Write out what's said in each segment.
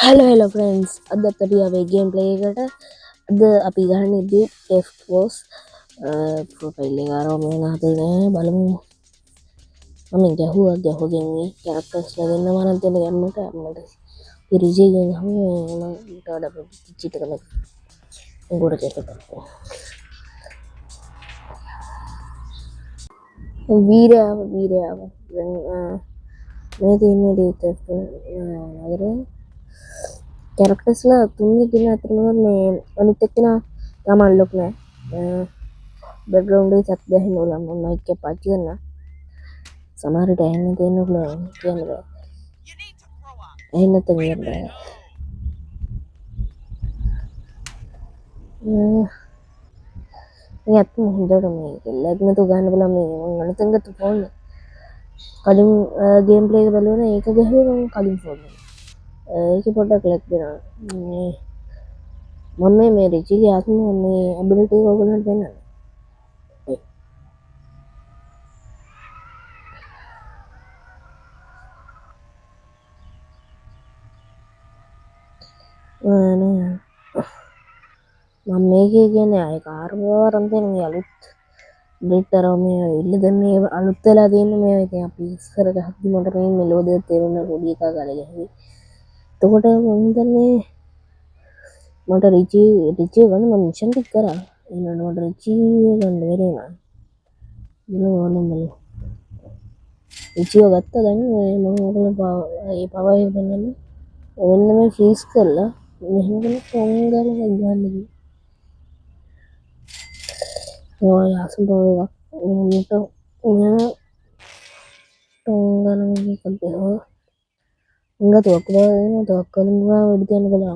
Hello friends. අද අපි ආවේ gameplay එකට. අද අපි ගහන්නේ Death Force profile එක ආරම නහතේ බලමු. මම ගැහුවගෙන මේ characters ලා දෙන්න මරන් තියෙන ගැම්මට මට රිජේ ගහම මම ඊට වඩා පිච්චිට තමයි. උගොර දෙකට. වීරයාව දැන් මේ තියෙන්නේ Death නගරේ characters ලා තුන්වෙනි දින අතරම මේ අනිත් එක්කෙනා තාම අන්ලොක් නෑ බෑග්ග්‍රවුන්ඩ් එකේ සත් ගහින්න ඕන මම මයික් එක පාවිච්චි කරනවා සමහර විට ඇහෙන්න තියෙන්න පුළුවන් කියන්න බෑ ඇහෙන්න නැත්නම් කියන්න බෑ මේ අත්ම හොඳට මේ ලැග් නැතුව ගන්න බලන්න මේ මම අනිතෙන් ගත්ත ෆෝන් කලින් ගේම් ප්ලේ එක බලුවා ඒක ගහුවේ මම කලින් ෆෝන් එක ඒකේ පොඩ්ඩක් ලැග් දෙනවා මම මේ රිචිගේ ආත්ම මේ ඇබිලිටි එක ඔයගොල්ලන්ට පෙන්නන්න මම මේකේ කියන්නේ ආයේ කාර්යවරම් තියෙන මේ අලුත් බ්‍රේක්තර මේ ඉල්ල දැන් මේ අලුත් වෙලා තියෙන මේ ඉතින් අපි ඉස්සර ගහද්දි මට මේ මෙලෝඩි තේරුණ පොඩි එකා ගාලා ගහුවේ. එතකොට මම දන්නේ මට රිචි ගන්න මම මිෂන් ටික කරා. ඊළඟට මට රිචි ගන්න බැරි වුණා. රිචිව ගත්තා දැන් මම ඔයගොල්ලෝ ඒ පවර් එක බලන්න. මෙන්න මේ ෆ්‍රීස් කරලා මෙහෙම කෙනෙක් ෆෝන් දාලා ගන්න. यासम पड़ेगा तो यहाँ टोंगा नमक करते हो इंगा तो अकबर है ना तो अक्कल मुआ बढ़ते हैं निकला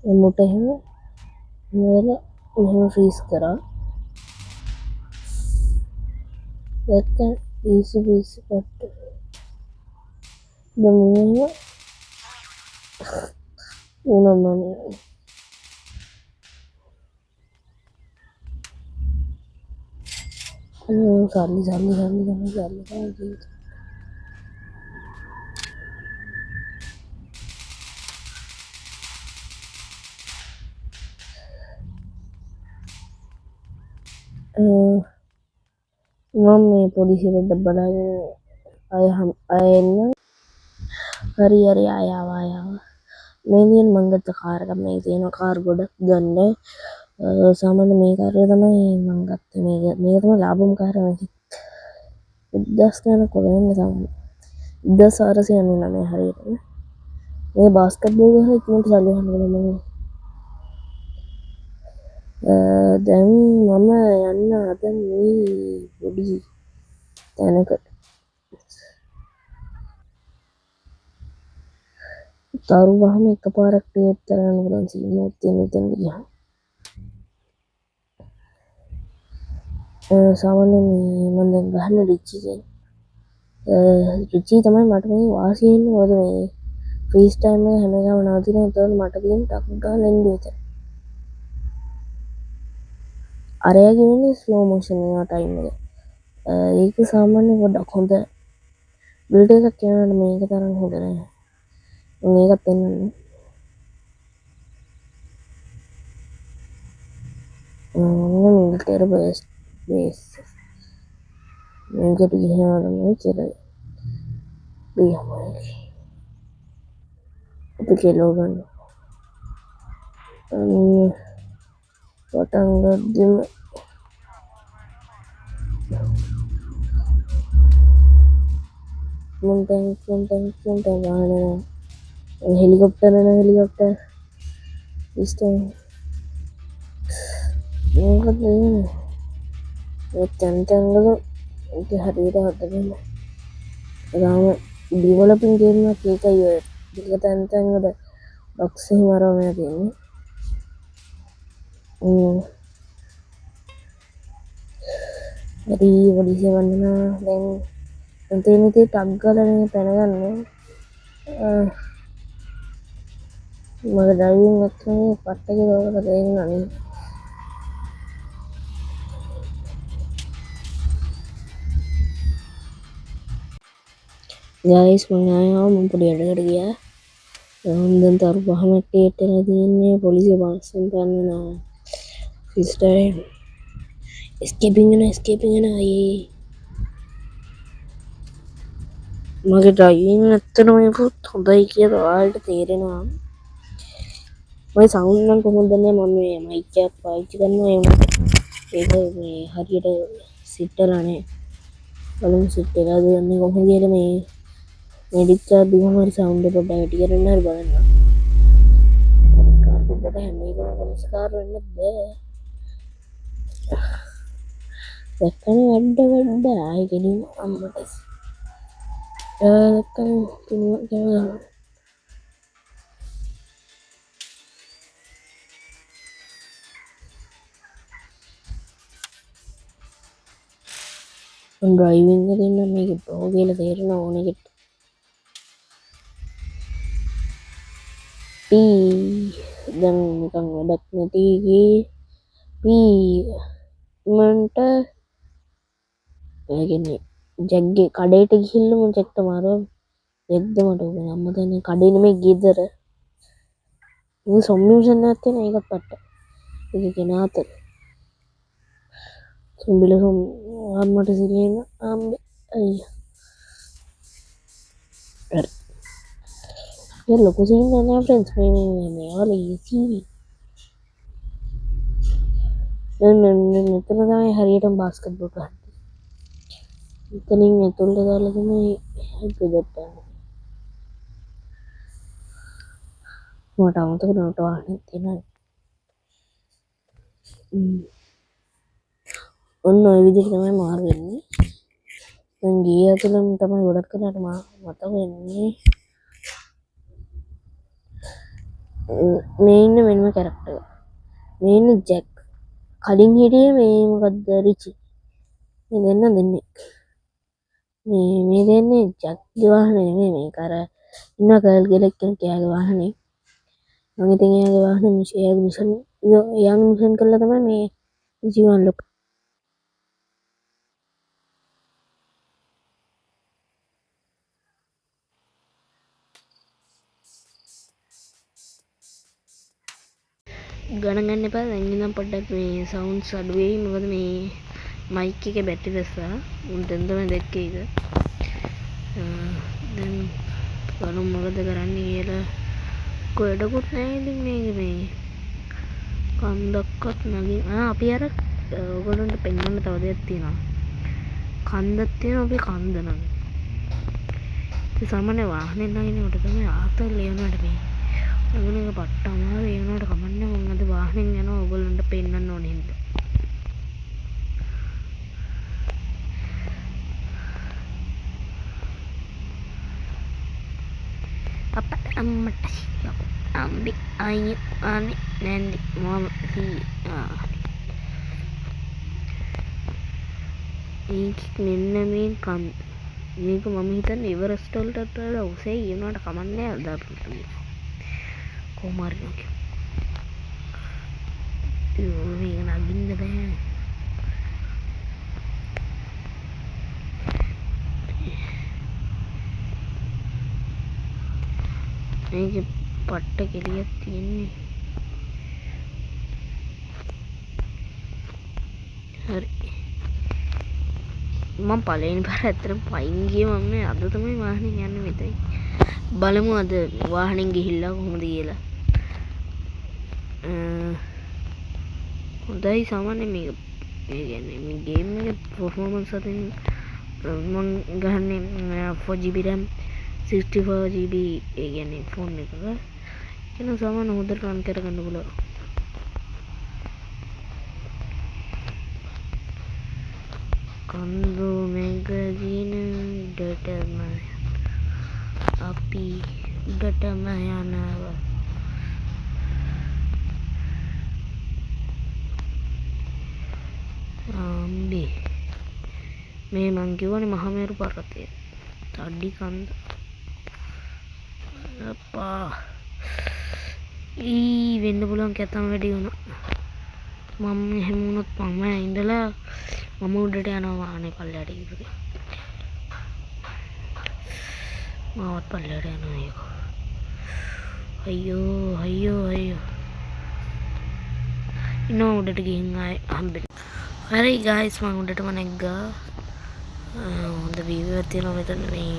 ये मोटे हैं मेरा उन्हें फ्रीज करा लेकिन इसी पट्ट दमुआ उन्होंने साली मम्मी पोलिसी का डब्बा लाए आए हम आए ना हरी आया मैंने मंगत कार का मैं देना कार गोड़ गन्ने सामान्य මේ කාර්යය තමයි මම ගත්තේ මේක තමයි ලාභම කාර්යය 1000 ගණන් කොහෙන්ද තමයි 1499 හරියට මේ බාස්කට් බෝල් ගහලා ඉක්මනට සල්ලි ගන්න මම දැන් මම යන්න හදන්නේ පොඩි තැනකට තරු වහම එකපාරක් ක්‍රියේට් කරන්න පුළුවන් සීනයක් තියෙන එතන ගියා सामान्य मन गहन रिची रिची तमाम मट में वासी मोद में फ्रीज टाइम में हमें क्या बनाती ना तो मट भी टक्का लेन देते अरे कि स्लो मोशन में टाइम में एक सामान्य वो डखोंदा बिल्डे का क्या में के तरह हो रहा है ये का पेन मिलिट्री बेस मुझे भी है और मैं चला भी हमारे तो के लोग हैं पतंग दिन मुंटैंग आने हेलीकॉप्टर इस टाइम ये कर रही है चंचंगल के हरीरा होता है राम डेवलपिंग गेम में क्या चाहिए जिसका चंचंगल बॉक्स ही मारा मैं गेम बड़ी से बनना दें तेनी ते टग्गल ने पेनगन मगर ड्राइविंग अच्छा नहीं पट्टे के लोग का देना नहीं गाइस मैं आया हूँ मैं पूरी एडिट कर गया දැන් තරු පහමක් ටේට්ටලා තියෙන්නේ පොලිසිය පස්සෙන් පන්නනවා සිස්ටර් escaping අයියේ මගේ ඩ්‍රයිවිං ඇත්තටම පුත් හොඳයි කියලා ඔයාලට තේරෙනවා මම සවුන්ඩ් නම් කොහොමද දන්නේ මම මේ මයික් එකක් පාවිච්චි කරනවා ඒක මේ හරියට සිට්ටලානේ බලමු සිට් වෙලාද යන්නේ කොහොමද කියලා මේ ඩිස්චාර්ජ් දුවම හරි සවුන්ඩ් එක පොඩ්ඩක් වැඩි කරන්න හරි බලන්න කාර් පොඩ්ඩක් හැම එකම නමස්කාර වෙන්න බෑ දැක්කනේ වැඩ ආයි ගෙනින් අම්මට දැක්කනේ කිනුවා කියලා ඩ්‍රයිවිං එකෙන් නම් මේක ප්‍රෝ කියලා තේරෙන ඕන එකට දැන් නිකන් වැඩක් නැති මන්ට ඒකන්නේ ජැග්ගේ කඩේට ගිහිල්ලම චෙක්ට මාරුව දෙක්ද මට උගෙන අම්ම තන්නේ කඩේ නෙමේ ගෙදර සොම්මිෂන් ඇත්තෙන ඒකත් පට්ට එක කෙනාතර සුම්බිල සොම් අම්මට සිරියන ආම්බ අයිය ලොකු සින්න නෑ ෆ්‍රෙන්ස් මේවල සීවී මෙතන තමයි හරියටම බාස්කට් බෝල් ගහන්නේ එතනින් ඇතුළට දාලා තමයි ගෙදරට මට අමතක නෝට වාහනේ තියෙනවා ඔන්න ඔය විදිහට තමයි මාරු වෙන්නේ දැන් ගිය අතුලම තමයි ගොඩක් කරලාට මතක වෙන්නේ මේ ඉන්න වෙනම කැරක්ටර් මේ ඉන්න ජැක් කලින් හිටියේ මේ මොකද්ද රිචි මේ දෙන්නේ මේ දෙන්නේ ජැක්ගේ වාහනේ නෙමෙයි මේක අර ඉන්න කර්ල් ගෙලක් කෙනෙක්ගේ වාහනේ මම ඉතින් එයාගේ වාහනේ මිෂන් කළා තමයි මේ ජීවන් ලොක් ගණන් ගන්න එපා දැන් ඉඳන් පොඩ්ඩක් මේ සවුන්ඩ්ස් අඩු වෙයි මොකද මේ මයික් එකේ බැටරි දැස්සා උන් දැන් තමයි දැක්කේ ඒක දැන් බලමු මොකද කරන්නේ කියලා කොහෙඩකුත් නැහැ ඉතින් මේ කන්දක්වත් නැගින් අපි අර ඔයගොල්ලන්ට පෙන්වන්න තව දෙයක් තියෙනවා කන්දක් තියෙනවා අපි කන්ද නම් ඒ සාමාන්‍ය වාහනේ නගිනකොට තමයි ආතල් එනවට මේ අගනක පට්ට අමාරු ඒ වුණාට කමන්නේ මම අද වාහනෙන් යනවා ඔයගොල්ලන්ට පෙන්නන්න ඕනේ හින්දා අප්පා අම්මට අම්බි අයිය අනේ නැන්දි මම මේක මෙන්න මේ කන්ද මේක මම හිතන්නේ එවරස්ට් වලටත් වඩා උසයි ඒ වුණාට කමන්නේ අදාපුට කොමාරි මේක නගින්න බෑ මේක පට්ට කෙලියක් තියෙන්නේ හරි මම පළවෙනි පාර ඇත්තටම පයින් ගියේ මම අද තමයි වාහනේ යන්නේ මෙතන බලමු අද වාහනෙන් ගිහිල්ලා කොහොමද කියලා හොඳයි සාමාන්‍ය මේක ඒ කියන්නේ මේ ගේම් එක පර්ෆෝමන්ස් අතින් මම ගහන්නේ 4GB RAM 64GB ඒ කියන්නේ ෆෝන් එකක එන සාමාන්‍ය හොඳට රන් කරගන්න පුළුවන් කන්දු මැගසින් ඩටම අපි ඩටම යනවා මේ මං කිව්වනේ මහමෙරු පර්වතය තඩි කන්ද අප්පා වෙන්න පුළුවන් කැතම වැඩි වුණා මම එහෙම වුණොත් මම ඉඳලා මම උඩට යනවා වාහනේ පල්ලයට ගිහින් මාවත් පල්ලයට යනවා ඒක අයියෝ ඉන්න උඩට ගිහින් ආයි හම්බෙන්න. හරි ගයිස් මම උඩටම නැග්ගා. හොඳ වීව් එකක් තියෙනවා මෙතන. මේ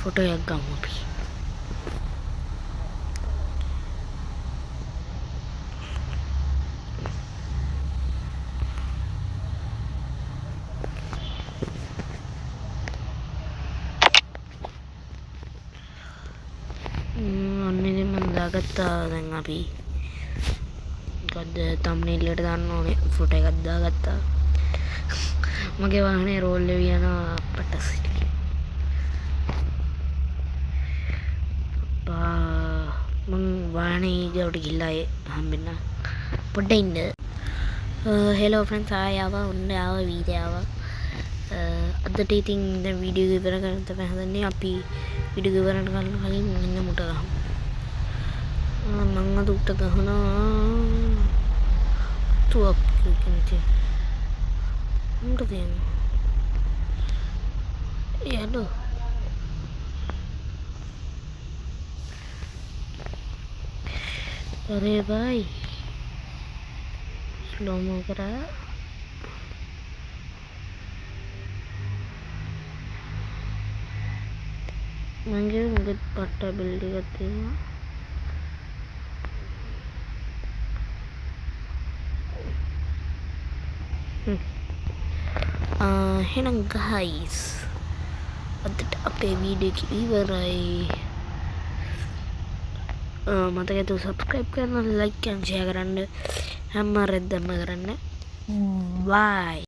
ෆොටෝ එකක් ගමු අපි. ඔන්න ඉතින් මම දාගත්තා. දැන් අපි මොකද්ද තම්බ්නේල් එකට දාන්න ඕනේ ෆොටෝ එකක් දාගත්තා. මගේ වාහනේ රෝල් වෙවි යනවා පටසිට. මං වාහනේ ගාවට ගිහලා හම්බෙන්න පොඩ්ඩක් ඉන්න. හෙලෝ ෆ්‍රෙන්ඩ්ස් ආවා ඔන්න ආවා වීඩියෝ ආවා. අදට ඉතින් දැන් වීඩියෝ ඉවර කරන්න තමයි හදන්නේ. අපි වීඩියෝ ඉවර කරන්න කලින් මෙන්න මුට ගහමු. මං අද උට ගහනවා තුවක් කිව්කේ. මුට තියෙනවා. යාලෝ अरे भाई स्लो mo करा මගේ උගෙත් පට්ට බිල්ඩ් එකක් තියෙනවා. එහෙනම් ගයිස් අදට අපේ වීඩියෝ එක ඉවරයි. මතක ඇතුව සබස්ක්‍රයිබ් කරන්න, ලයික් කරන්න, ෂෙයා කරන්න, හැම රෙද්දම කරන්න. බයි.